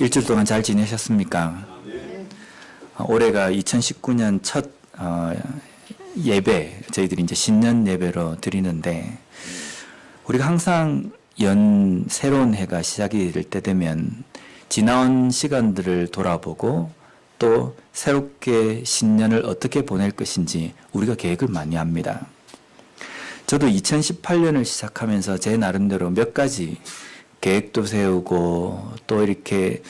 일주일 동안 잘 지내셨습니까? 올해가 2019년 첫 예배, 저희들이 이제 신년 예배로 드리는데, 우리가 항상 새로운 해가 시작이 될 때 되면 지나온 시간들을 돌아보고 또 새롭게 신년을 어떻게 보낼 것인지 우리가 계획을 많이 합니다. 저도 2018년을 시작하면서 제 나름대로 몇 가지 계획도 세우고 또 이렇게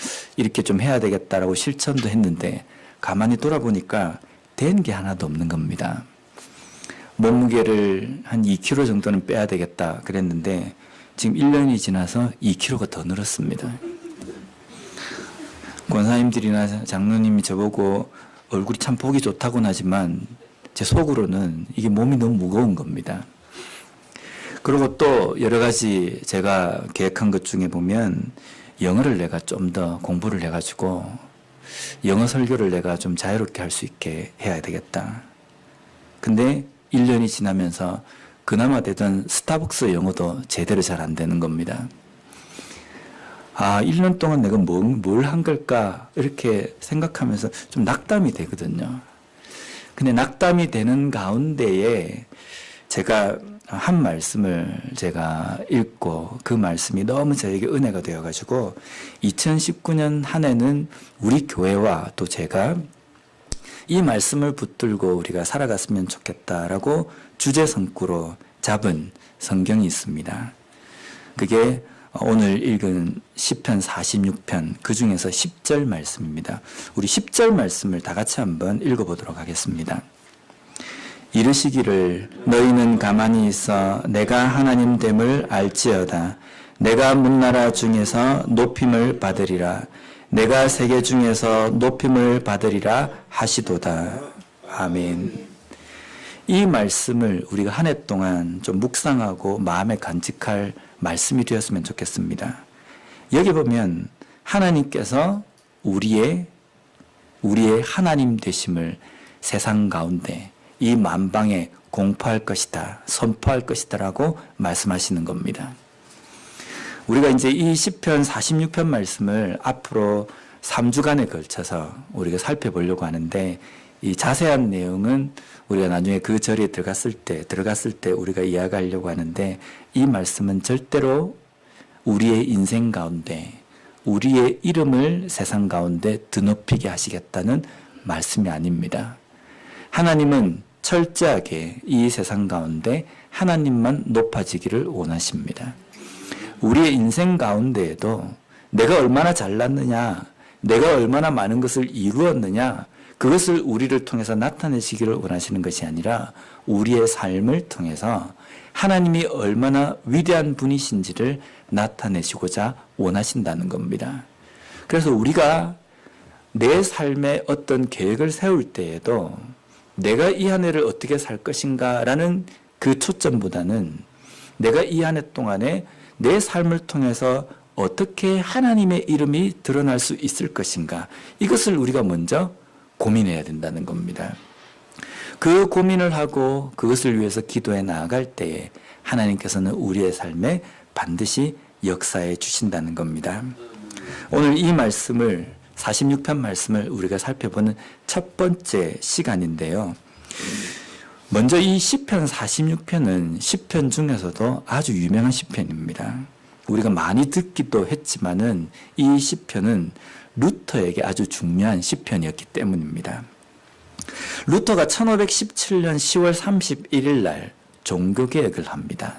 좀 해야 되겠다라고 실천도 했는데, 가만히 돌아보니까 된 게 하나도 없는 겁니다. 몸무게를 한 2kg 정도는 빼야 되겠다 그랬는데 지금 1년이 지나서 2kg가 더 늘었습니다. 권사님들이나 장로님이 저보고 얼굴이 참 보기 좋다고는 하지만 제 속으로는 이게 몸이 너무 무거운 겁니다. 그리고 또 여러 가지 제가 계획한 것 중에 보면, 영어를 내가 좀 더 공부를 해가지고 영어 설교를 내가 좀 자유롭게 할 수 있게 해야 되겠다. 근데 1년이 지나면서 그나마 되던 스타벅스 영어도 제대로 잘 안 되는 겁니다. 1년 동안 내가 뭘 한 걸까 이렇게 생각하면서 좀 낙담이 되거든요. 근데 낙담이 되는 가운데에 제가 한 말씀을 제가 읽고 그 말씀이 너무 저에게 은혜가 되어가지고 2019년 한 해는 우리 교회와 또 제가 이 말씀을 붙들고 우리가 살아갔으면 좋겠다라고 주제 성구로 잡은 성경이 있습니다. 그게 오늘 읽은 시편 46편 그 중에서 10절 말씀입니다. 우리 10절 말씀을 다 같이 한번 읽어보도록 하겠습니다. 이르시기를 너희는 가만히 있어 내가 하나님 됨을 알지어다. 내가 문나라 중에서 높임을 받으리라. 내가 세계 중에서 높임을 받으리라 하시도다. 아멘. 이 말씀을 우리가 한 해 동안 좀 묵상하고 마음에 간직할 말씀이 되었으면 좋겠습니다. 여기 보면 하나님께서 우리의 하나님 되심을 세상 가운데 이 만방에 공포할 것이다, 선포할 것이다라고 말씀하시는 겁니다. 우리가 이제 이 시편 46편 말씀을 앞으로 3주간에 걸쳐서 우리가 살펴보려고 하는데, 이 자세한 내용은 우리가 나중에 그 절에 들어갔을 때 우리가 이야기하려고 하는데, 이 말씀은 절대로 우리의 인생 가운데 우리의 이름을 세상 가운데 드높이게 하시겠다는 말씀이 아닙니다. 하나님은 철저하게 이 세상 가운데 하나님만 높아지기를 원하십니다. 우리의 인생 가운데에도 내가 얼마나 잘났느냐, 내가 얼마나 많은 것을 이루었느냐, 그것을 우리를 통해서 나타내시기를 원하시는 것이 아니라 우리의 삶을 통해서 하나님이 얼마나 위대한 분이신지를 나타내시고자 원하신다는 겁니다. 그래서 우리가 내 삶에 어떤 계획을 세울 때에도 내가 이 한 해를 어떻게 살 것인가라는 그 초점보다는 내가 이 한 해 동안에 내 삶을 통해서 어떻게 하나님의 이름이 드러날 수 있을 것인가, 이것을 우리가 먼저 고민해야 된다는 겁니다. 그 고민을 하고 그것을 위해서 기도해 나아갈 때에 하나님께서는 우리의 삶에 반드시 역사해 주신다는 겁니다. 오늘 이 말씀을 46편 말씀을 우리가 살펴보는 첫 번째 시간인데요. 먼저 이 시편 46편은 시편 중에서도 아주 유명한 시편입니다. 우리가 많이 듣기도 했지만은 이 시편은 루터에게 아주 중요한 시편이었기 때문입니다. 루터가 1517년 10월 31일 날 종교개혁을 합니다.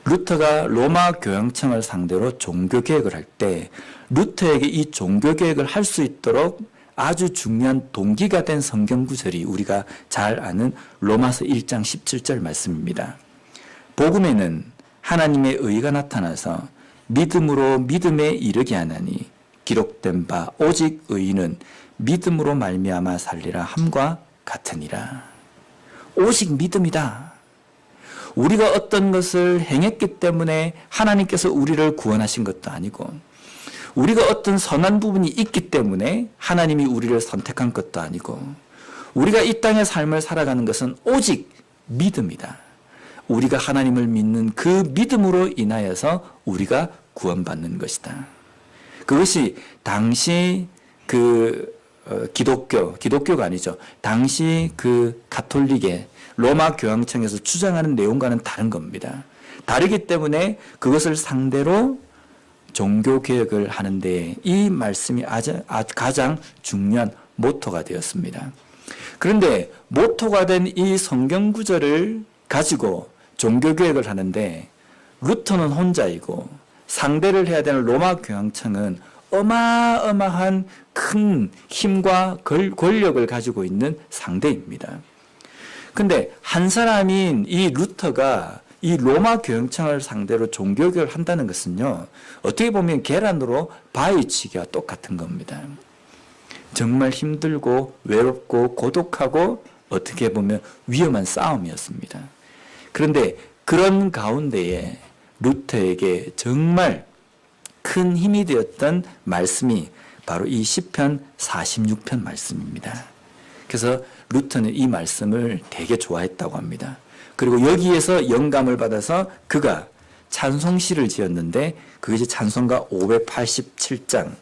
루터가 로마 교황청을 상대로 종교개혁을 할 때 루터에게 이 종교개혁을 할 수 있도록 아주 중요한 동기가 된 성경구절이 우리가 잘 아는 로마서 1장 17절 말씀입니다. 복음에는 하나님의 의가 나타나서 믿음으로 믿음에 이르게 하나니 기록된 바 오직 의인은 믿음으로 말미암아 살리라 함과 같으니라. 오직 믿음이다. 우리가 어떤 것을 행했기 때문에 하나님께서 우리를 구원하신 것도 아니고, 우리가 어떤 선한 부분이 있기 때문에 하나님이 우리를 선택한 것도 아니고, 우리가 이 땅의 삶을 살아가는 것은 오직 믿음이다. 우리가 하나님을 믿는 그 믿음으로 인하여서 우리가 구원받는 것이다. 그것이 당시 기독교가 아니죠. 당시 그 가톨릭의 로마 교황청에서 주장하는 내용과는 다른 겁니다. 다르기 때문에 그것을 상대로 종교개혁을 하는데 이 말씀이 가장 중요한 모토가 되었습니다. 그런데 모토가 된 이 성경 구절을 가지고 종교개혁을 하는데 루터는 혼자이고 상대를 해야 되는 로마 교황청은 어마어마한 큰 힘과 권력을 가지고 있는 상대입니다. 근데 한 사람인 이 루터가 이 로마 교황청을 상대로 종교개혁을 한다는 것은요, 어떻게 보면 계란으로 바위치기와 똑같은 겁니다. 정말 힘들고 외롭고 고독하고 어떻게 보면 위험한 싸움이었습니다. 그런데 그런 가운데에 루터에게 정말 큰 힘이 되었던 말씀이 바로 이 시편 46편 말씀입니다. 그래서 루터는 이 말씀을 되게 좋아했다고 합니다. 그리고 여기에서 영감을 받아서 그가 찬송시를 지었는데 그것이 찬송가 587장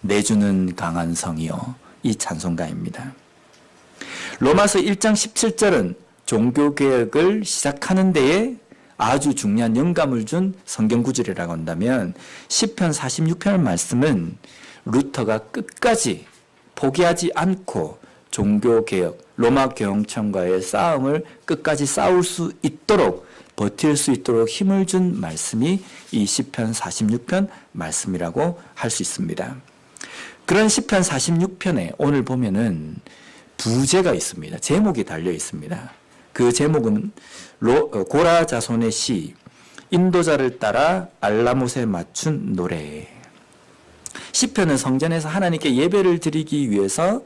내주는 강한 성이요, 이 찬송가입니다. 로마서 1장 17절은 종교개혁을 시작하는 데에 아주 중요한 영감을 준 성경구절이라고 한다면 시편 46편 말씀은 루터가 끝까지 포기하지 않고 종교개혁, 로마 교황청과의 싸움을 끝까지 싸울 수 있도록, 버틸 수 있도록 힘을 준 말씀이 이 시편 46편 말씀이라고 할 수 있습니다. 그런 시편 46편에 오늘 보면은 부제가 있습니다. 제목이 달려 있습니다. 그 제목은 고라 자손의 시, 인도자를 따라 알라못에 맞춘 노래. 시편은 성전에서 하나님께 예배를 드리기 위해서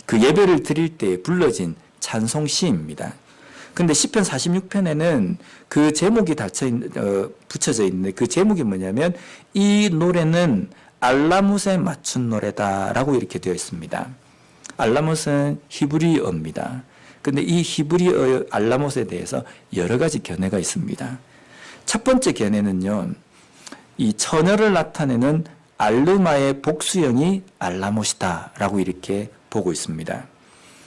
그 예배를 드릴 때 불러진 찬송시입니다. 근데 시편 46편에는 그 제목이 붙여져 있는데 그 제목이 뭐냐면 이 노래는 알라못에 맞춘 노래다라고 이렇게 되어 있습니다. 알라못은 히브리어입니다. 근데 이 히브리어 알라못에 대해서 여러 가지 견해가 있습니다. 첫 번째 견해는요, 이 처녀를 나타내는 알르마의 복수형이 알라못이다라고 이렇게 보고 있습니다.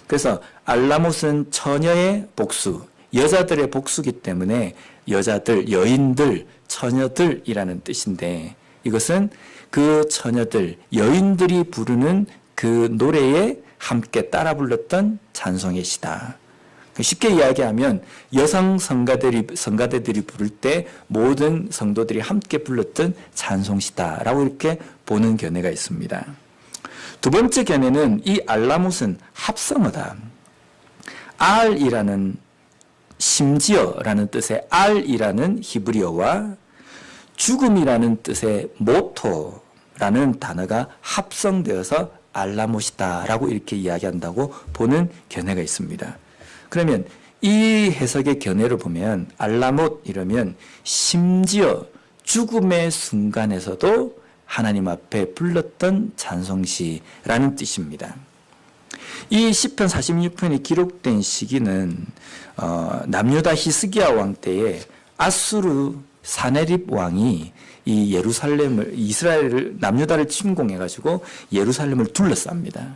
그래서 알라못은 처녀의 복수, 여자들의 복수기 때문에 여자들, 여인들, 처녀들이라는 뜻인데 이것은 그 처녀들, 여인들이 부르는 그 노래에 함께 따라 불렀던 찬송의 시다. 쉽게 이야기하면 여성 성가대들이 부를 때 모든 성도들이 함께 불렀던 찬송시다라고 이렇게 보는 견해가 있습니다. 두 번째 견해는 이 알라못은 합성어다. 알이라는 심지어라는 뜻의 알이라는 히브리어와 죽음이라는 뜻의 모토라는 단어가 합성되어서 알라못이다라고 이렇게 이야기한다고 보는 견해가 있습니다. 그러면 이 해석의 견해를 보면 알라못 이러면 심지어 죽음의 순간에서도 하나님 앞에 불렀던 찬송시라는 뜻입니다. 이 시편 46편이 기록된 시기는 남유다 히스기야 왕 때에 아수르 사네립 왕이 이 이스라엘을 남유다를 침공해가지고 예루살렘을 둘러쌉니다.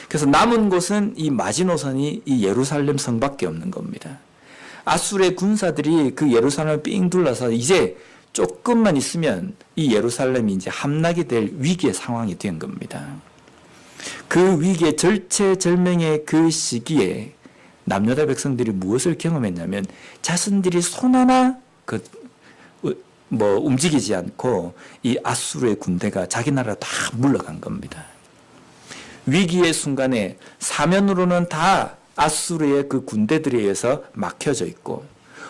그래서 남은 곳은 이 마지노선이 이 예루살렘 성밖에 없는 겁니다. 아수르의 군사들이 그 예루살렘을 삥 둘러서 이제 조금만 있으면 이 예루살렘이 이제 함락이 될 위기의 상황이 된 겁니다. 그 위기의 절체절명의 그 시기에 남유다 백성들이 무엇을 경험했냐면 자신들이 손 하나 움직이지 않고 이 아수르의 군대가 자기 나라로 다 물러간 겁니다. 위기의 순간에 사면으로는 다 아수르의 그 군대들에 의해서 막혀져 있고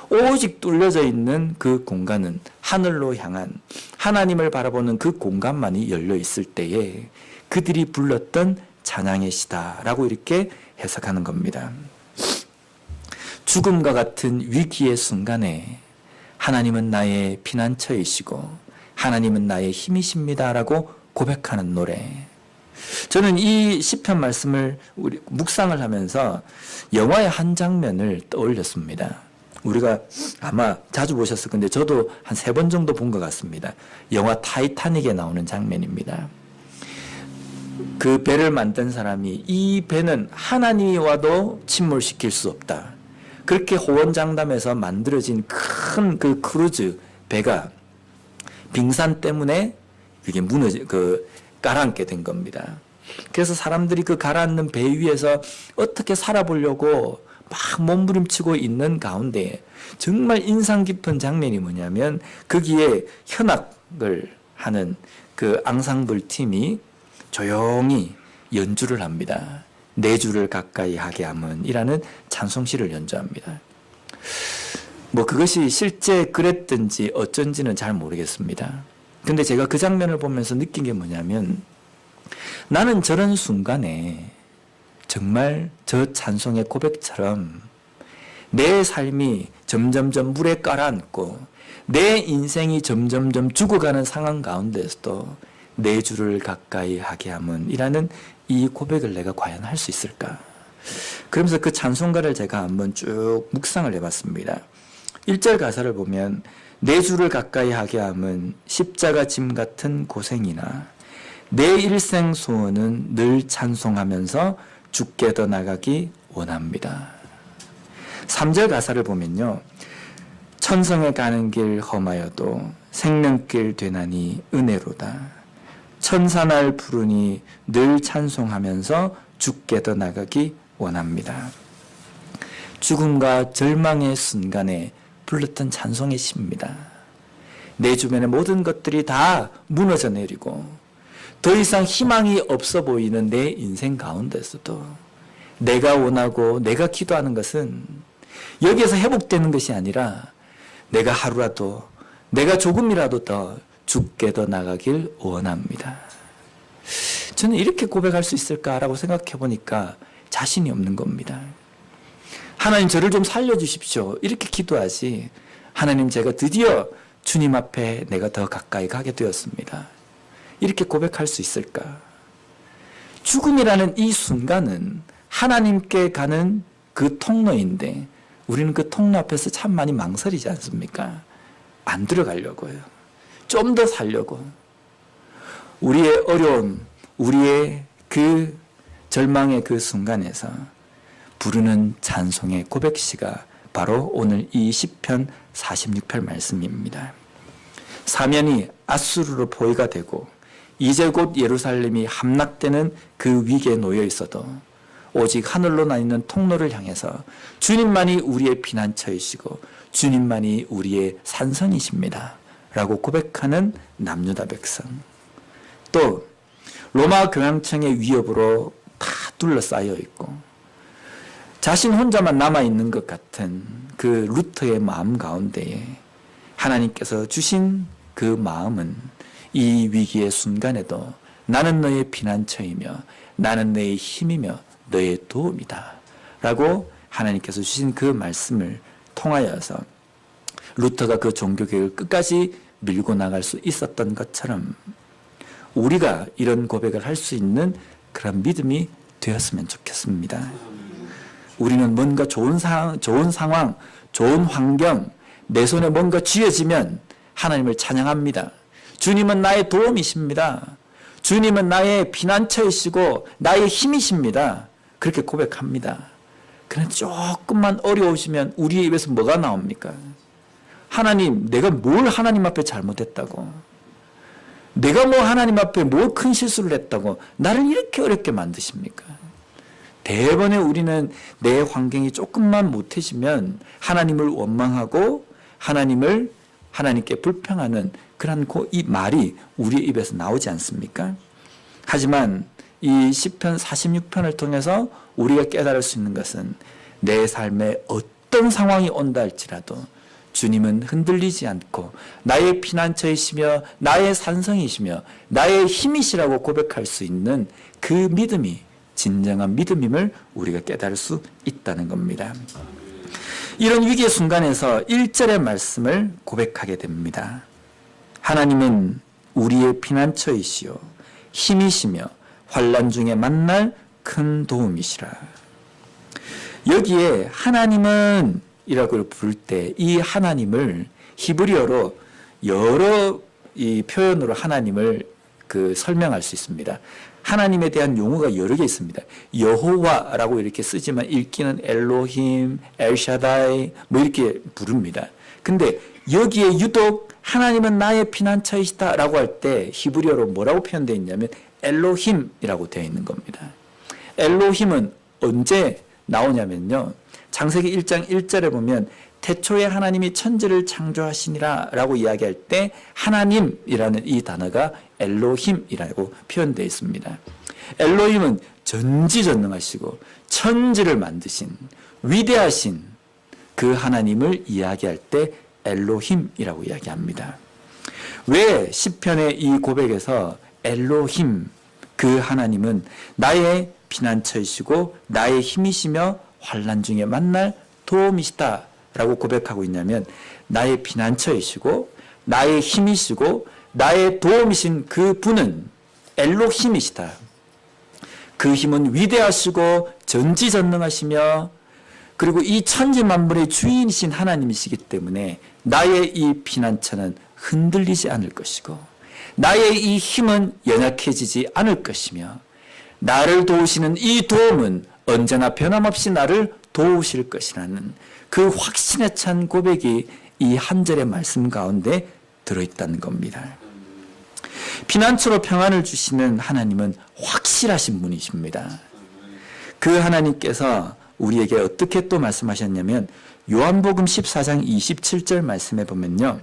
오직 뚫려져 있는 그 공간은 하늘로 향한 하나님을 바라보는 그 공간만이 열려 있을 때에 그들이 불렀던 찬양의 시다라고 이렇게 해석하는 겁니다. 죽음과 같은 위기의 순간에 하나님은 나의 피난처이시고 하나님은 나의 힘이십니다라고 고백하는 노래. 저는 이 시편 말씀을 묵상을 하면서 영화의 한 장면을 떠올렸습니다. 우리가 아마 자주 보셨을 건데 저도 한 3번 정도 본 것 같습니다. 영화 타이타닉에 나오는 장면입니다. 그 배를 만든 사람이 이 배는 하나님이 와도 침몰시킬 수 없다. 그렇게 호언장담해서 만들어진 큰 그 크루즈 배가 빙산 때문에 이게 가라앉게 된 겁니다. 그래서 사람들이 그 가라앉는 배 위에서 어떻게 살아보려고 막 몸부림치고 있는 가운데 정말 인상 깊은 장면이 뭐냐면 거기에 현악을 하는 그 앙상블 팀이 조용히 연주를 합니다. 내 주를 가까이 하게 함은 이라는 찬송시를 연주합니다. 뭐 그것이 실제 그랬든지 어쩐지는 잘 모르겠습니다. 근데 제가 그 장면을 보면서 느낀 게 뭐냐면 나는 저런 순간에 정말 저 찬송의 고백처럼 내 삶이 점점점 물에 깔아앉고 내 인생이 점점점 죽어가는 상황 가운데서도 내 주를 가까이 하게 함은 이라는 이 고백을 내가 과연 할 수 있을까? 그러면서 그 찬송가를 제가 한번 쭉 묵상을 해봤습니다. 1절 가사를 보면 내 주를 가까이 하게 함은 십자가 짐 같은 고생이나 내 일생 소원은 늘 찬송하면서 주께 더 나가기 원합니다. 3절 가사를 보면요. 천성에 가는 길 험하여도 생명길 되나니 은혜로다. 천사날 부르니 늘 찬송하면서 주께 더 나가기 원합니다. 죽음과 절망의 순간에 불렀던 찬송의 시입니다. 내 주변의 모든 것들이 다 무너져 내리고 더 이상 희망이 없어 보이는 내 인생 가운데서도 내가 원하고 내가 기도하는 것은 여기에서 회복되는 것이 아니라 내가 하루라도 내가 조금이라도 더 주께 더 나가길 원합니다. 저는 이렇게 고백할 수 있을까라고 생각해 보니까 자신이 없는 겁니다. 하나님 저를 좀 살려주십시오. 이렇게 기도하지 하나님 제가 드디어 주님 앞에 내가 더 가까이 가게 되었습니다. 이렇게 고백할 수 있을까? 죽음이라는 이 순간은 하나님께 가는 그 통로인데 우리는 그 통로 앞에서 참 많이 망설이지 않습니까? 안 들어가려고요. 좀 더 살려고. 우리의 어려움, 우리의 그 절망의 그 순간에서 부르는 찬송의 고백시가 바로 오늘 이 시편 46편 말씀입니다. 사면이 아수르로 포위가 되고 이제 곧 예루살렘이 함락되는 그 위기에 놓여 있어도 오직 하늘로 나 있는 통로를 향해서 주님만이 우리의 피난처이시고 주님만이 우리의 산성이십니다. 라고 고백하는 남유다 백성. 또 로마 교황청의 위협으로 다 둘러싸여 있고 자신 혼자만 남아있는 것 같은 그 루터의 마음 가운데에 하나님께서 주신 그 마음은 이 위기의 순간에도 나는 너의 피난처이며 나는 너의 힘이며 너의 도움이다 라고 하나님께서 주신 그 말씀을 통하여서 루터가 그 종교개혁을 끝까지 밀고 나갈 수 있었던 것처럼 우리가 이런 고백을 할 수 있는 그런 믿음이 되었으면 좋겠습니다. 우리는 뭔가 좋은 상황, 좋은 환경, 내 손에 뭔가 쥐어지면 하나님을 찬양합니다. 주님은 나의 도움이십니다. 주님은 나의 피난처이시고 나의 힘이십니다. 그렇게 고백합니다. 그런데 조금만 어려우시면 우리의 입에서 뭐가 나옵니까? 하나님, 내가 뭘 하나님 앞에 잘못했다고? 내가 뭐 하나님 앞에 뭘 큰 실수를 했다고 나를 이렇게 어렵게 만드십니까? 대번에 우리는 내 환경이 조금만 못해지면 하나님을 원망하고 하나님께 불평하는 그런 이 말이 우리의 입에서 나오지 않습니까? 하지만 이 시편 46편을 통해서 우리가 깨달을 수 있는 것은 내 삶에 어떤 상황이 온다 할지라도 주님은 흔들리지 않고 나의 피난처이시며 나의 산성이시며 나의 힘이시라고 고백할 수 있는 그 믿음이 진정한 믿음임을 우리가 깨달을 수 있다는 겁니다. 이런 위기의 순간에서 1절의 말씀을 고백하게 됩니다. 하나님은 우리의 피난처이시요 힘이시며 환난 중에 만날 큰 도움이시라. 여기에 하나님은 히브리어라고 부를 때 이 하나님을 히브리어로 여러 이 표현으로 하나님을 설명할 수 있습니다. 하나님에 대한 용어가 여러 개 있습니다. 여호와라고 이렇게 쓰지만 읽기는 엘로힘, 엘샤다이 뭐 이렇게 부릅니다. 근데 여기에 유독 하나님은 나의 피난처이시다 라고 할 때 히브리어로 뭐라고 표현되어 있냐면 엘로힘이라고 되어 있는 겁니다. 엘로힘은 언제 나오냐면요. 창세기 1장 1절에 보면 태초에 하나님이 천지를 창조하시니라 라고 이야기할 때 하나님이라는 이 단어가 엘로힘이라고 표현되어 있습니다. 엘로힘은 전지전능하시고 천지를 만드신 위대하신 그 하나님을 이야기할 때 엘로힘이라고 이야기합니다. 왜 시편의 이 고백에서 엘로힘 그 하나님은 나의 피난처이시고 나의 힘이시며 환난 중에 만날 도움이시다 라고 고백하고 있냐면 나의 피난처이시고 나의 힘이시고 나의 도움이신 그 분은 엘로힘이시다. 그 힘은 위대하시고 전지전능하시며 그리고 이 천지만물의 주인이신 하나님이시기 때문에 나의 이 피난처는 흔들리지 않을 것이고 나의 이 힘은 연약해지지 않을 것이며 나를 도우시는 이 도움은 언제나 변함없이 나를 도우실 것이라는 그 확신에 찬 고백이 이 한 절의 말씀 가운데 들어있다는 겁니다. 피난처로 평안을 주시는 하나님은 확실하신 분이십니다. 그 하나님께서 우리에게 어떻게 또 말씀하셨냐면 요한복음 14장 27절 말씀에 보면요.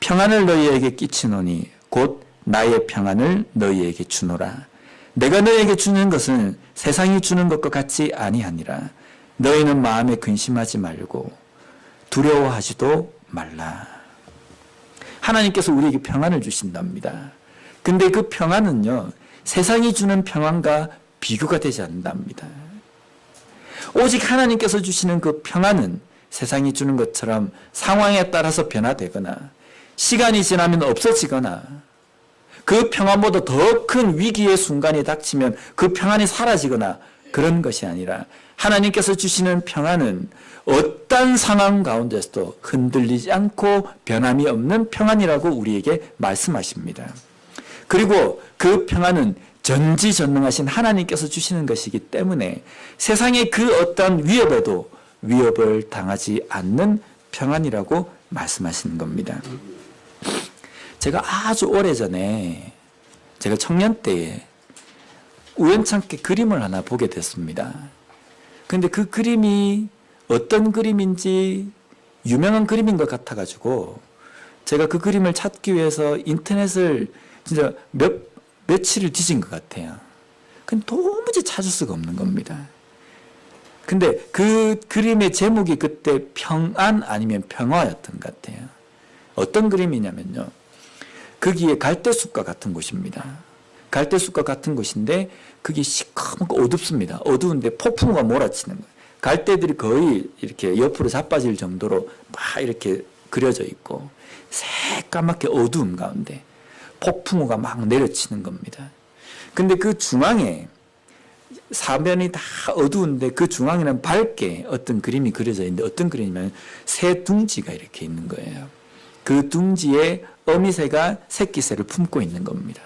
평안을 너희에게 끼치노니 곧 나의 평안을 너희에게 주노라. 내가 너희에게 주는 것은 세상이 주는 것과 같지 아니하니라. 너희는 마음에 근심하지 말고 두려워하지도 말라. 하나님께서 우리에게 평안을 주신답니다. 근데 그 평안은요, 세상이 주는 평안과 비교가 되지 않는답니다. 오직 하나님께서 주시는 그 평안은 세상이 주는 것처럼 상황에 따라서 변화되거나 시간이 지나면 없어지거나 그 평안보다 더 큰 위기의 순간이 닥치면 그 평안이 사라지거나 그런 것이 아니라 하나님께서 주시는 평안은 어떤 상황 가운데서도 흔들리지 않고 변함이 없는 평안이라고 우리에게 말씀하십니다. 그리고 그 평안은 전지전능하신 하나님께서 주시는 것이기 때문에 세상의 그 어떤 위협에도 위협을 당하지 않는 평안이라고 말씀하시는 겁니다. 제가 아주 오래전에 제가 청년 때에 우연찮게 그림을 하나 보게 됐습니다. 근데 그 그림이 어떤 그림인지 유명한 그림인 것 같아가지고 제가 그 그림을 찾기 위해서 인터넷을 진짜 며칠을 뒤진 것 같아요. 근데 도무지 찾을 수가 없는 겁니다. 근데 그 그림의 제목이 그때 평안 아니면 평화였던 것 같아요. 어떤 그림이냐면요. 거기에 갈대숲과 같은 곳입니다. 갈대숲과 같은 곳인데 그게 시커멓고 어둡습니다. 어두운데 폭풍우가 몰아치는 거예요. 갈대들이 거의 이렇게 옆으로 자빠질 정도로 막 이렇게 그려져 있고 새까맣게 어두운 가운데 폭풍우가 막 내려치는 겁니다. 근데 그 중앙에 사면이 다 어두운데 그 중앙에는 밝게 어떤 그림이 그려져 있는데 어떤 그림이냐면 새 둥지가 이렇게 있는 거예요. 그 둥지에 어미새가 새끼새를 품고 있는 겁니다.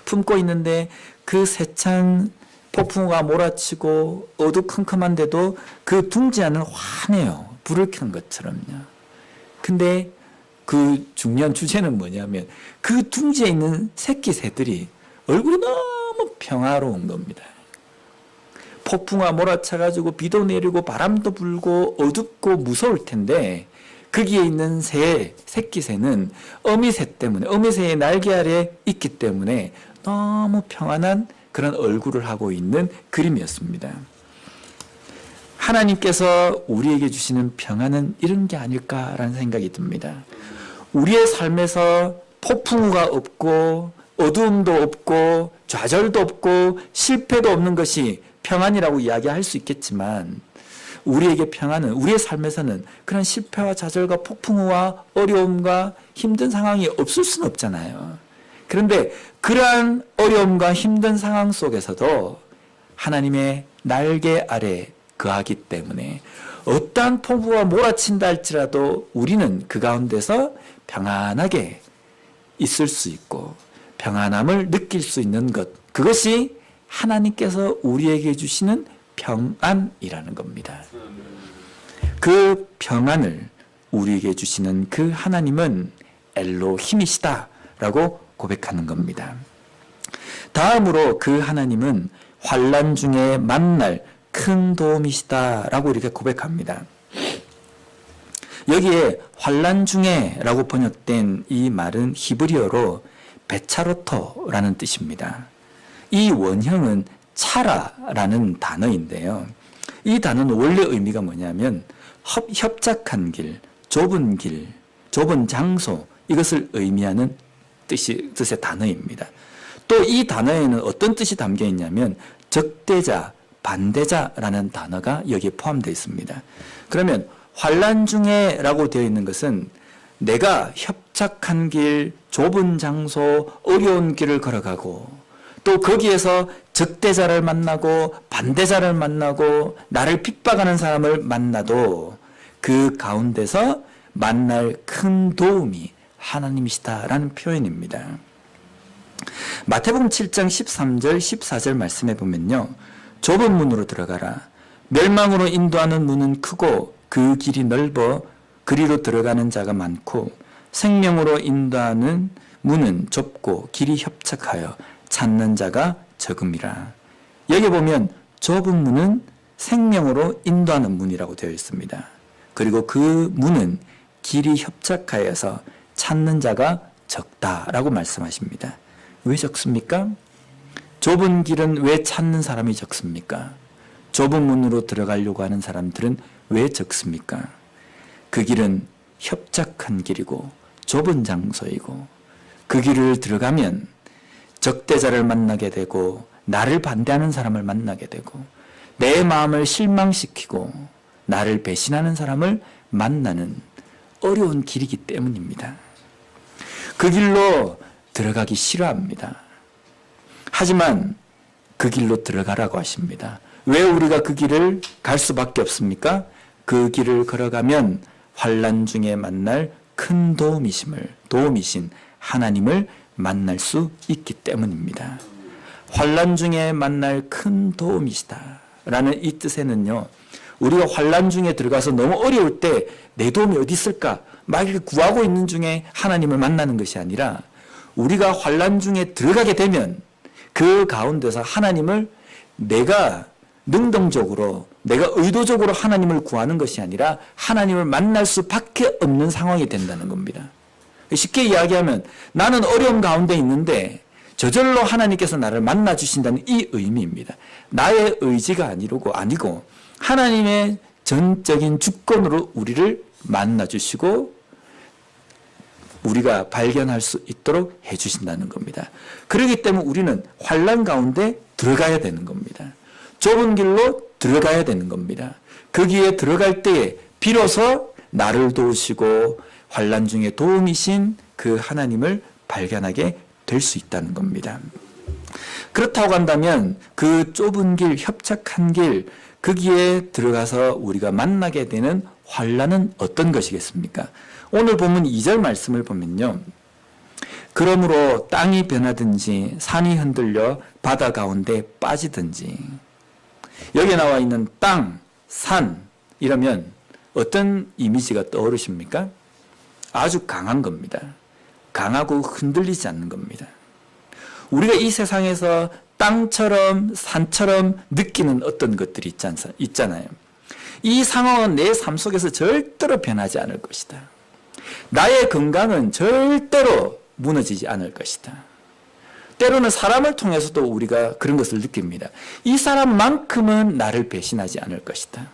품고 있는데 그 세찬 폭풍우가 몰아치고 어두컴컴한데도 그 둥지 안은 환해요. 불을 켠 것처럼요. 근데 그 중요한 주제는 뭐냐면 그 둥지에 있는 새끼 새들이 얼굴이 너무 평화로운 겁니다. 폭풍우가 몰아쳐가지고 비도 내리고 바람도 불고 어둡고 무서울 텐데 거기에 있는 새끼 새는 어미새 때문에 어미새의 날개 아래 있기 때문에 너무 평안한 그런 얼굴을 하고 있는 그림이었습니다. 하나님께서 우리에게 주시는 평안은 이런 게 아닐까라는 생각이 듭니다. 우리의 삶에서 폭풍우가 없고 어두움도 없고 좌절도 없고 실패도 없는 것이 평안이라고 이야기할 수 있겠지만 우리에게 평안은 우리의 삶에서는 그런 실패와 좌절과 폭풍우와 어려움과 힘든 상황이 없을 수는 없잖아요. 그런데 그러한 어려움과 힘든 상황 속에서도 하나님의 날개 아래 거하기 때문에 어떠한 폭우가 몰아친다 할지라도 우리는 그 가운데서 평안하게 있을 수 있고 평안함을 느낄 수 있는 것, 그것이 하나님께서 우리에게 주시는 평안이라는 겁니다. 그 평안을 우리에게 주시는 그 하나님은 엘로힘이시다라고 고백하는 겁니다. 다음으로 그 하나님은 환난 중에 만날 큰 도움이시다라고 이렇게 고백합니다. 여기에 환난 중에라고 번역된 이 말은 히브리어로 베차로토라는 뜻입니다. 이 원형은 차라라는 단어인데요. 이 단어는 원래 의미가 뭐냐면 협착한 길, 좁은 장소, 이것을 의미하는 뜻의 단어입니다. 또 이 단어에는 어떤 뜻이 담겨 있냐면 적대자, 반대자라는 단어가 여기에 포함되어 있습니다. 그러면 환난 중에라고 되어 있는 것은 내가 협착한 길, 좁은 장소, 어려운 길을 걸어가고 또 거기에서 적대자를 만나고 반대자를 만나고 나를 핍박하는 사람을 만나도 그 가운데서 만날 큰 도움이 하나님이시다라는 표현입니다. 마태복음 7장 13절 14절 말씀해 보면요, 좁은 문으로 들어가라. 멸망으로 인도하는 문은 크고 그 길이 넓어 그리로 들어가는 자가 많고 생명으로 인도하는 문은 좁고 길이 협착하여 찾는 자가 적음이라. 여기 보면 좁은 문은 생명으로 인도하는 문이라고 되어 있습니다. 그리고 그 문은 길이 협착하여서 찾는 자가 적다라고 말씀하십니다. 왜 적습니까? 좁은 길은 왜 찾는 사람이 적습니까? 좁은 문으로 들어가려고 하는 사람들은 왜 적습니까? 그 길은 협착한 길이고 좁은 장소이고 그 길을 들어가면 적대자를 만나게 되고 나를 반대하는 사람을 만나게 되고 내 마음을 실망시키고 나를 배신하는 사람을 만나는 어려운 길이기 때문입니다. 그 길로 들어가기 싫어합니다. 하지만 그 길로 들어가라고 하십니다. 왜 우리가 그 길을 갈 수밖에 없습니까? 그 길을 걸어가면 환난 중에 만날 큰 도움이신 하나님을 만날 수 있기 때문입니다. 환난 중에 만날 큰 도움이시다 라는 이 뜻에는요, 우리가 환난 중에 들어가서 너무 어려울 때 내 도움이 어디 있을까 막 이렇게 구하고 있는 중에 하나님을 만나는 것이 아니라 우리가 환난 중에 들어가게 되면 그 가운데서 하나님을 내가 능동적으로 내가 의도적으로 하나님을 구하는 것이 아니라 하나님을 만날 수밖에 없는 상황이 된다는 겁니다. 쉽게 이야기하면 나는 어려움 가운데 있는데 저절로 하나님께서 나를 만나 주신다는 이 의미입니다. 나의 의지가 아니고 하나님의 전적인 주권으로 우리를 만나 주시고 우리가 발견할 수 있도록 해 주신다는 겁니다. 그렇기 때문에 우리는 환난 가운데 들어가야 되는 겁니다. 좁은 길로 들어가야 되는 겁니다. 거기에 들어갈 때에 비로소 나를 도우시고 환난 중에 도움이신 그 하나님을 발견하게 될 수 있다는 겁니다. 그렇다고 한다면 그 좁은 길, 협착한 길, 거기에 들어가서 우리가 만나게 되는 환난은 어떤 것이겠습니까? 오늘 보면 2절 말씀을 보면요, 그러므로 땅이 변하든지 산이 흔들려 바다 가운데 빠지든지. 여기에 나와 있는 땅, 산 이러면 어떤 이미지가 떠오르십니까? 아주 강한 겁니다. 강하고 흔들리지 않는 겁니다. 우리가 이 세상에서 땅처럼 산처럼 느끼는 어떤 것들이 있잖아요. 이 상황은 내 삶 속에서 절대로 변하지 않을 것이다. 나의 건강은 절대로 무너지지 않을 것이다. 때로는 사람을 통해서도 우리가 그런 것을 느낍니다. 이 사람만큼은 나를 배신하지 않을 것이다.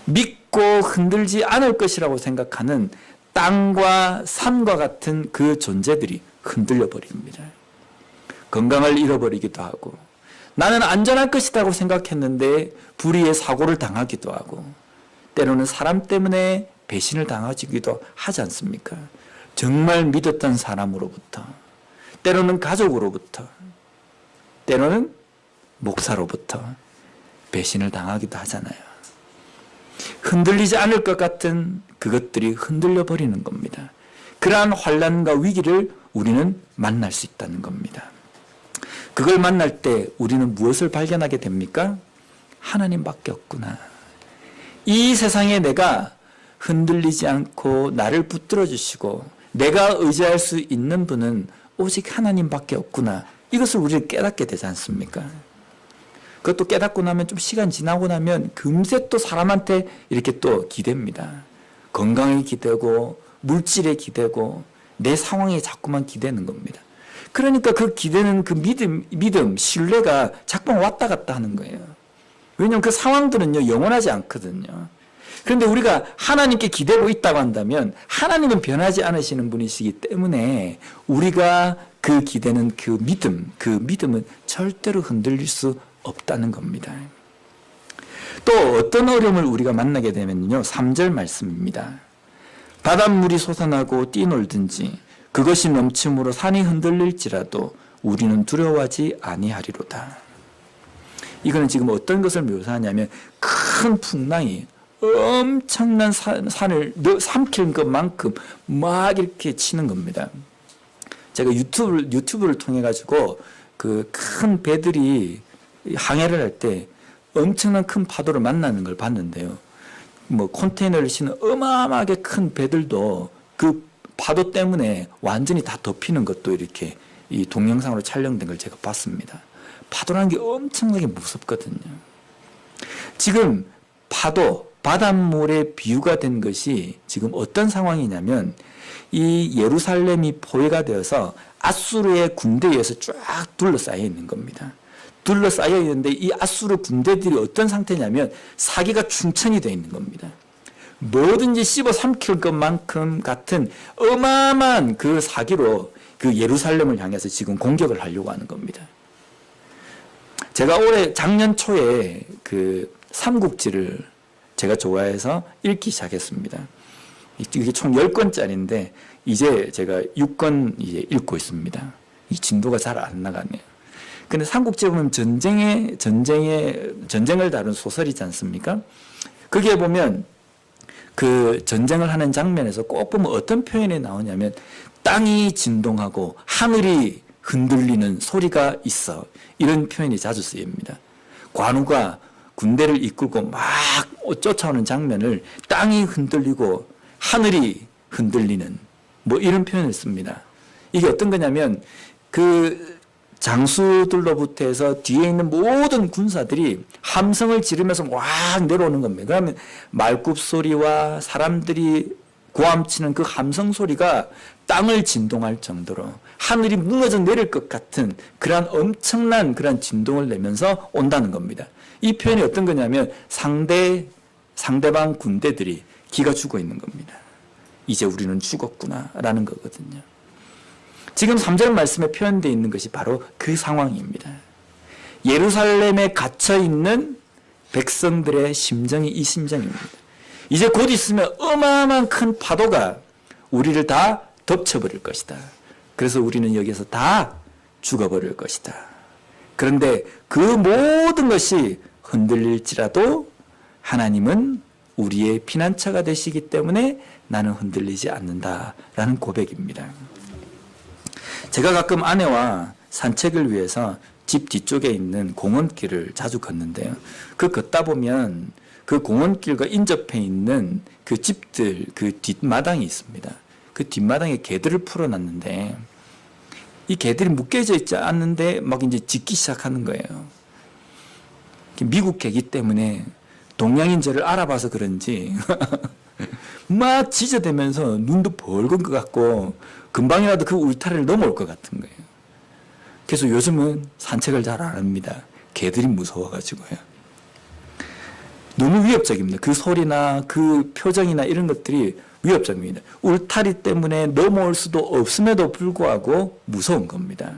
믿고 흔들지 않을 것이라고 생각하는 땅과 산과 같은 그 존재들이 흔들려 버립니다. 건강을 잃어버리기도 하고 나는 안전할 것이라고 생각했는데 불의의 사고를 당하기도 하고 때로는 사람 때문에 배신을 당하기도 하지 않습니까? 정말 믿었던 사람으로부터, 때로는 가족으로부터, 때로는 목사로부터 배신을 당하기도 하잖아요. 흔들리지 않을 것 같은 그것들이 흔들려 버리는 겁니다. 그러한 환난과 위기를 우리는 만날 수 있다는 겁니다. 그걸 만날 때 우리는 무엇을 발견하게 됩니까? 하나님밖에 없구나. 이 세상에 내가 흔들리지 않고 나를 붙들어 주시고 내가 의지할 수 있는 분은 오직 하나님밖에 없구나. 이것을 우리가 깨닫게 되지 않습니까? 그것도 깨닫고 나면 좀 시간 지나고 나면 금세 또 사람한테 이렇게 또 기댑니다. 건강에 기대고 물질에 기대고 내 상황에 자꾸만 기대는 겁니다. 그러니까 그 기대는 그 믿음, 신뢰가 자꾸만 왔다 갔다 하는 거예요. 왜냐하면 그 상황들은요, 영원하지 않거든요. 그런데 우리가 하나님께 기대고 있다고 한다면 하나님은 변하지 않으시는 분이시기 때문에 우리가 그 기대는 그 믿음은 절대로 흔들릴 수 없다는 겁니다. 또 어떤 어려움을 우리가 만나게 되면요, 3절 말씀입니다. 바닷물이 솟아나고 뛰놀든지 그것이 넘침으로 산이 흔들릴지라도 우리는 두려워하지 아니하리로다. 이거는 지금 어떤 것을 묘사하냐면 큰 풍랑이 엄청난 산을 삼킬 것만큼 막 이렇게 치는 겁니다. 제가 유튜브를 통해 가지고 그 큰 배들이 항해를 할 때 엄청난 큰 파도를 만나는 걸 봤는데요. 뭐 컨테이너를 싣는 어마어마하게 큰 배들도 그 파도 때문에 완전히 다 덮이는 것도 이렇게 이 동영상으로 촬영된 걸 제가 봤습니다. 파도라는 게 엄청나게 무섭거든요. 지금 바닷물의 비유가 된 것이 지금 어떤 상황이냐면 이 예루살렘이 포위가 되어서 아수르의 군대에 의해서 쫙 둘러싸여 있는 겁니다. 둘러싸여 있는데 이 아수르 군대들이 어떤 상태냐면 사기가 충천이 되어 있는 겁니다. 뭐든지 씹어 삼킬 것만큼 같은 어마어마한 그 사기로 그 예루살렘을 향해서 지금 공격을 하려고 하는 겁니다. 제가 작년 초에 그 삼국지를 제가 좋아해서 읽기 시작했습니다. 이게 총 10권짜리인데 이제 제가 6권 이제 읽고 있습니다. 이 진도가 잘 안 나가네요. 근데 삼국지에 보면 전쟁을 다룬 소설이지 않습니까? 거기에 보면 그 전쟁을 하는 장면에서 꼭 보면 어떤 표현이 나오냐면 땅이 진동하고 하늘이 흔들리는 소리가 있어. 이런 표현이 자주 쓰입니다. 관우가 군대를 이끌고 막 쫓아오는 장면을 땅이 흔들리고 하늘이 흔들리는 뭐 이런 표현을 씁니다. 이게 어떤 거냐면 그 장수들로부터 해서 뒤에 있는 모든 군사들이 함성을 지르면서 막 내려오는 겁니다. 그러면 말굽 소리와 사람들이 고함치는 그 함성 소리가 땅을 진동할 정도로 하늘이 무너져 내릴 것 같은 그러한 엄청난 그러한 진동을 내면서 온다는 겁니다. 이 표현이 어떤 거냐면 상대방 군대들이 기가 죽어 있는 겁니다. 이제 우리는 죽었구나라는 거거든요. 지금 3절 말씀에 표현되어 있는 것이 바로 그 상황입니다. 예루살렘에 갇혀 있는 백성들의 심정이 이 심정입니다. 이제 곧 있으면 어마어마한 큰 파도가 우리를 다 덮쳐버릴 것이다. 그래서 우리는 여기서 다 죽어버릴 것이다. 그런데 그 모든 것이 흔들릴지라도 하나님은 우리의 피난처가 되시기 때문에 나는 흔들리지 않는다라는 고백입니다. 제가 가끔 아내와 산책을 위해서 집 뒤쪽에 있는 공원길을 자주 걷는데요. 그 걷다 보면 그 공원길과 인접해 있는 그 집들, 그 뒷마당이 있습니다. 그 뒷마당에 개들을 풀어놨는데 이 개들이 묶여져 있지 않는데 막 이제 짖기 시작하는 거예요. 미국 개기 때문에 동양인 저를 알아봐서 그런지 막 짖어대면서 눈도 벌건 것 같고 금방이라도 그 울타리를 넘어올 것 같은 거예요. 그래서 요즘은 산책을 잘 안 합니다. 개들이 무서워가지고요. 너무 위협적입니다. 그 소리나 그 표정이나 이런 것들이 위협적입니다. 울타리 때문에 넘어올 수도 없음에도 불구하고 무서운 겁니다.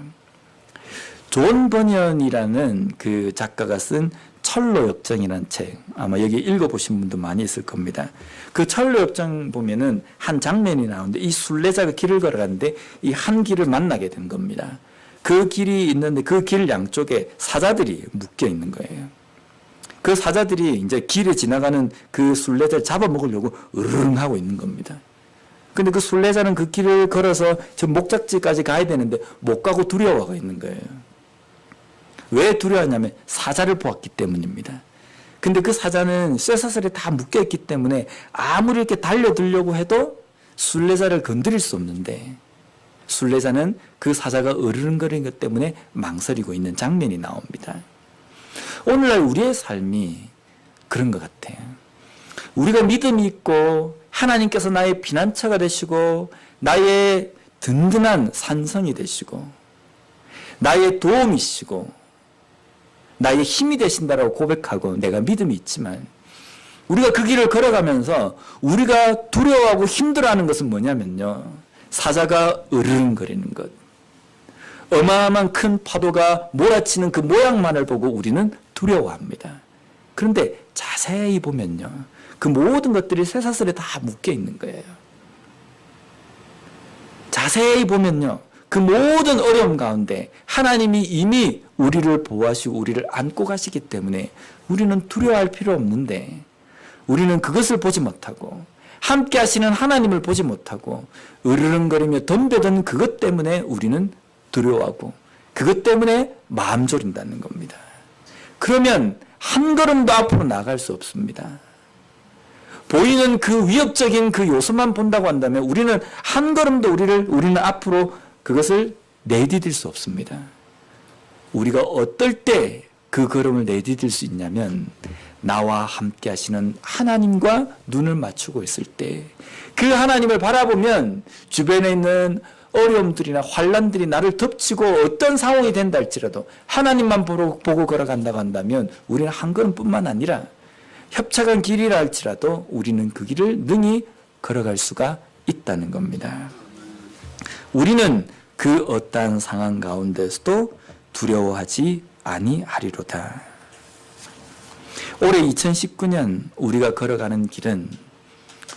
존 버니언이라는 그 작가가 쓴 철로역정이라는 책, 아마 여기 읽어보신 분도 많이 있을 겁니다. 그 철로역정 보면은 한 장면이 나오는데 이 순례자가 길을 걸어가는데 이 한 길을 만나게 된 겁니다. 그 길이 있는데 그 길 양쪽에 사자들이 묶여 있는 거예요. 그 사자들이 이제 길에 지나가는 그 순례자를 잡아먹으려고 으르릉 하고 있는 겁니다. 근데 그 순례자는 그 길을 걸어서 저 목적지까지 가야 되는데 못 가고 두려워하고 있는 거예요. 왜 두려워하냐면 사자를 보았기 때문입니다. 근데 그 사자는 쇠사슬에 다 묶여있기 때문에 아무리 이렇게 달려들려고 해도 순례자를 건드릴 수 없는데 순례자는 그 사자가 으르렁거리는 것 때문에 망설이고 있는 장면이 나옵니다. 오늘날 우리의 삶이 그런 것 같아요. 우리가 믿음이 있고 하나님께서 나의 피난처가 되시고 나의 든든한 산성이 되시고 나의 도움이시고 나의 힘이 되신다라고 고백하고 내가 믿음이 있지만 우리가 그 길을 걸어가면서 우리가 두려워하고 힘들어하는 것은 뭐냐면요. 사자가 으르렁거리는 것. 어마어마한 큰 파도가 몰아치는 그 모양만을 보고 우리는 두려워합니다. 그런데 자세히 보면요. 그 모든 것들이 쇠사슬에 다 묶여 있는 거예요. 자세히 보면요. 그 모든 어려움 가운데 하나님이 이미 우리를 보호하시고 우리를 안고 가시기 때문에 우리는 두려워할 필요 없는데 우리는 그것을 보지 못하고 함께 하시는 하나님을 보지 못하고 으르렁거리며 덤벼든 그것 때문에 우리는 두려워하고 그것 때문에 마음 졸인다는 겁니다. 그러면 한 걸음도 앞으로 나갈 수 없습니다. 보이는 그 위협적인 그 요소만 본다고 한다면 우리는 한 걸음도 우리는 앞으로 그것을 내디딜 수 없습니다. 우리가 어떨 때 그 걸음을 내디딜 수 있냐면 나와 함께 하시는 하나님과 눈을 맞추고 있을 때 그 하나님을 바라보면 주변에 있는 어려움들이나 환난들이 나를 덮치고 어떤 상황이 된다 할지라도 하나님만 보고 걸어간다고 한다면 우리는 한 걸음뿐만 아니라 협착한 길이라 할지라도 우리는 그 길을 능히 걸어갈 수가 있다는 겁니다. 우리는 그 어떠한 상황 가운데서도 두려워하지 아니하리로다. 올해 2019년 우리가 걸어가는 길은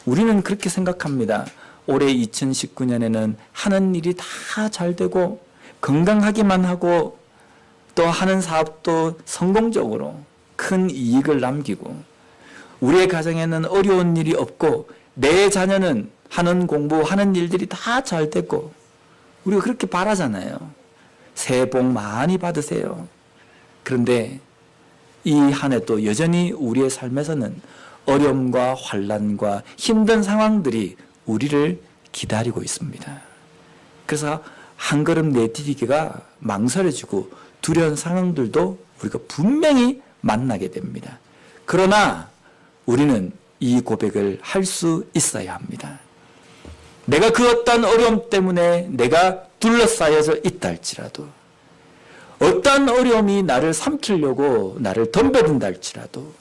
우리는 그렇게 생각합니다. 올해 2019년에는 하는 일이 다 잘 되고 건강하기만 하고 또 하는 사업도 성공적으로 큰 이익을 남기고 우리의 가정에는 어려운 일이 없고 내 자녀는 하는 공부, 하는 일들이 다 잘 됐고 우리가 그렇게 바라잖아요. 새해 복 많이 받으세요. 그런데 이 한 해도 여전히 우리의 삶에서는 어려움과 환난과 힘든 상황들이 우리를 기다리고 있습니다. 그래서 한 걸음 내디디기가 망설여지고 두려운 상황들도 우리가 분명히 만나게 됩니다. 그러나 우리는 이 고백을 할 수 있어야 합니다. 내가 그 어떤 어려움 때문에 내가 둘러싸여져 있다 할지라도 어떤 어려움이 나를 삼키려고 나를 덤벼든다 할지라도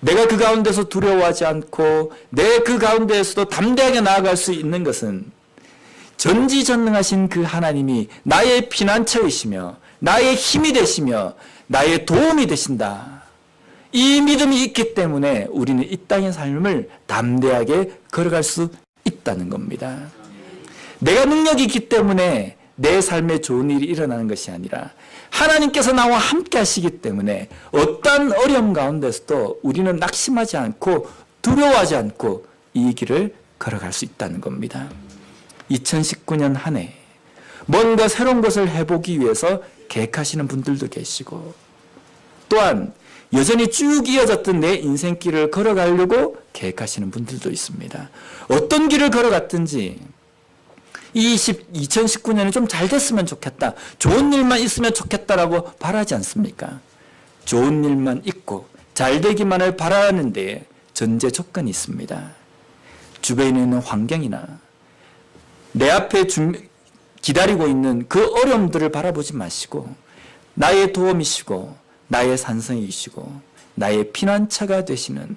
내가 그 가운데서 두려워하지 않고 내 그 가운데에서도 담대하게 나아갈 수 있는 것은 전지전능하신 그 하나님이 나의 피난처이시며 나의 힘이 되시며 나의 도움이 되신다. 이 믿음이 있기 때문에 우리는 이 땅의 삶을 담대하게 걸어갈 수 있다는 겁니다. 내가 능력이 있기 때문에 내 삶에 좋은 일이 일어나는 것이 아니라 하나님께서 나와 함께 하시기 때문에 어떤 어려움 가운데서도 우리는 낙심하지 않고 두려워하지 않고 이 길을 걸어갈 수 있다는 겁니다. 2019년 한 해 뭔가 새로운 것을 해보기 위해서 계획하시는 분들도 계시고 또한 여전히 쭉 이어졌던 내 인생길을 걸어가려고 계획하시는 분들도 있습니다. 어떤 길을 걸어갔든지 2019년에 좀 잘 됐으면 좋겠다. 좋은 일만 있으면 좋겠다라고 바라지 않습니까? 좋은 일만 있고 잘 되기만을 바라는데 전제 조건이 있습니다. 주변에 있는 환경이나 내 앞에 기다리고 있는 그 어려움들을 바라보지 마시고 나의 도움이시고 나의 산성이시고 나의 피난처가 되시는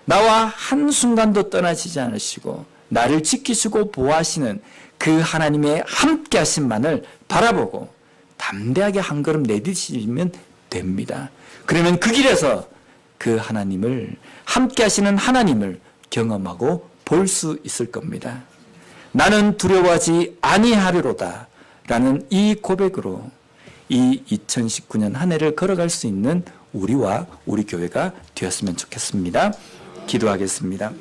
나와 한순간도 떠나시지 않으시고 나를 지키시고 보호하시는 그 하나님의 함께 하심만을 바라보고 담대하게 한 걸음 내디디시면 됩니다. 그러면 그 길에서 그 하나님을 함께 하시는 하나님을 경험하고 볼 수 있을 겁니다. 나는 두려워하지 아니하리로다 라는 이 고백으로 이 2019년 한 해를 걸어갈 수 있는 우리와 우리 교회가 되었으면 좋겠습니다. 기도하겠습니다.